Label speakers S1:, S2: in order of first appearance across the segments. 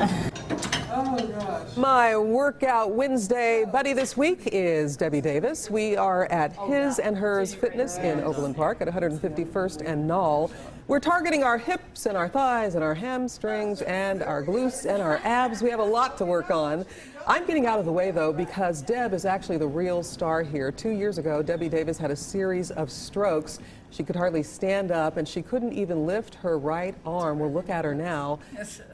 S1: Oh, gosh.
S2: My Workout Wednesday buddy this week is Debbie Davis. We are at His and Hers Fitness in Overland Park at 151st and Knoll. We're targeting our hips and our thighs and our hamstrings and our glutes and our abs. We have a lot to work on. I'm getting out of the way, though, because Deb is actually the real star here. 2 years ago, Debbie Davis had a series of strokes. She could hardly stand up, and she couldn't even lift her right arm. Well, look at her now.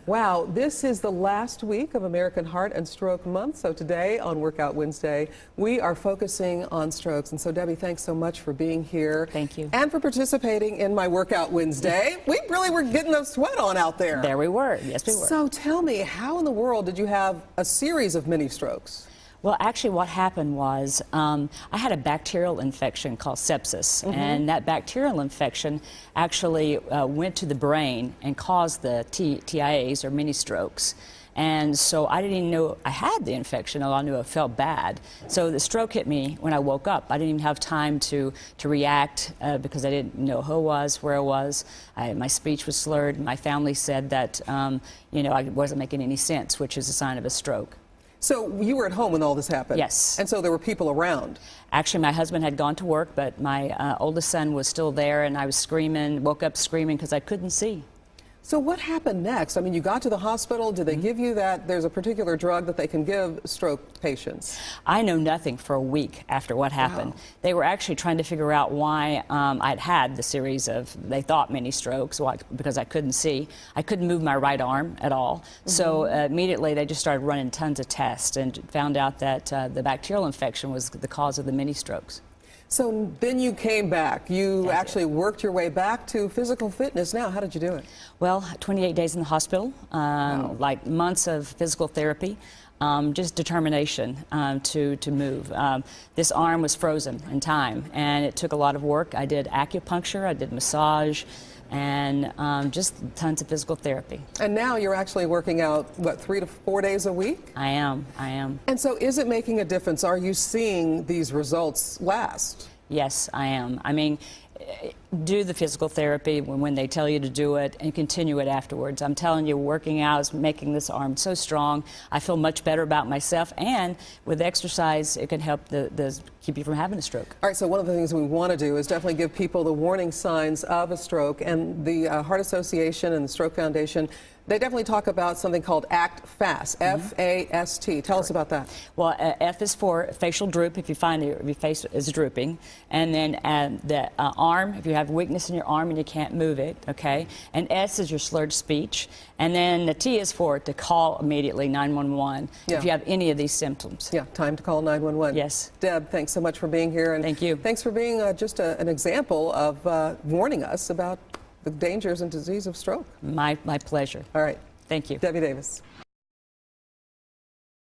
S2: Wow, this is the last week of American Heart and Stroke Month. So today on Workout Wednesday, we are focusing on strokes. And so, Debbie, thanks so much for being here.
S3: Thank you.
S2: And for participating in my Workout Wednesday. We really were getting a sweat on out there.
S3: There we were. Yes, we were.
S2: So tell me, how in the world did you have a series of mini strokes?
S3: Well, actually what happened was I had a bacterial infection called sepsis, and that bacterial infection actually went to the brain and caused the TIAs, or mini strokes. And so I didn't even know I had the infection, although I knew it felt bad. So the stroke hit me when I woke up. I didn't even have time to react because I didn't know who I was, where I was. My speech was slurred. My family said that, you know, I wasn't making any sense, which is a sign of a stroke.
S2: So you were at home when all this happened?
S3: Yes.
S2: And so there were people around?
S3: Actually, my husband had gone to work, but my oldest son was still there, and I was screaming, woke up screaming because I couldn't see.
S2: So what happened next? I mean, you got to the hospital. Did they give you that? There's a particular drug that they can give stroke patients.
S3: I know nothing for a week after what happened.
S2: Wow. They
S3: were actually trying to figure out why I'd had the series of, they thought, mini strokes, because I couldn't see. I couldn't move my right arm at all. So immediately they just started running tons of tests and found out that the bacterial infection was the cause of the mini strokes.
S2: So then you came back. You actually worked your way back to physical fitness. Now, how did you do it?
S3: Well, 28 days in the hospital, like months of physical therapy, just determination to move. This arm was frozen in time, and it took a lot of work. I did acupuncture, I did massage, and just tons of physical therapy.
S2: And now you're actually working out, what, 3 to 4 days a week?
S3: I am.
S2: And so is it making a difference? Are you seeing these results last?
S3: Yes, I am. I mean, do the physical therapy when they tell you to do it, and continue it afterwards. I'm telling you, working out is making this arm so strong. I feel much better about myself, and with exercise, it can help keep you from having a stroke.
S2: All right, so one of the things we want to do is definitely give people the warning signs of a stroke, and the Heart Association and the Stroke Foundation, they definitely talk about something called ACT FAST, F-A-S-T. Tell us about that.
S3: Well, F is for facial droop, if you find your face is drooping. And then the arm, if you have weakness in your arm and you can't move it, okay? And S is your slurred speech. And then the T is for to call immediately 911 if you have any of these symptoms.
S2: Yeah, time to call 911.
S3: Yes.
S2: Deb, thanks so much for being here. And
S3: thank you.
S2: Thanks for being just an example of warning us about the dangers and disease of stroke.
S3: My pleasure.
S2: All right.
S3: Thank you.
S2: Debbie Davis.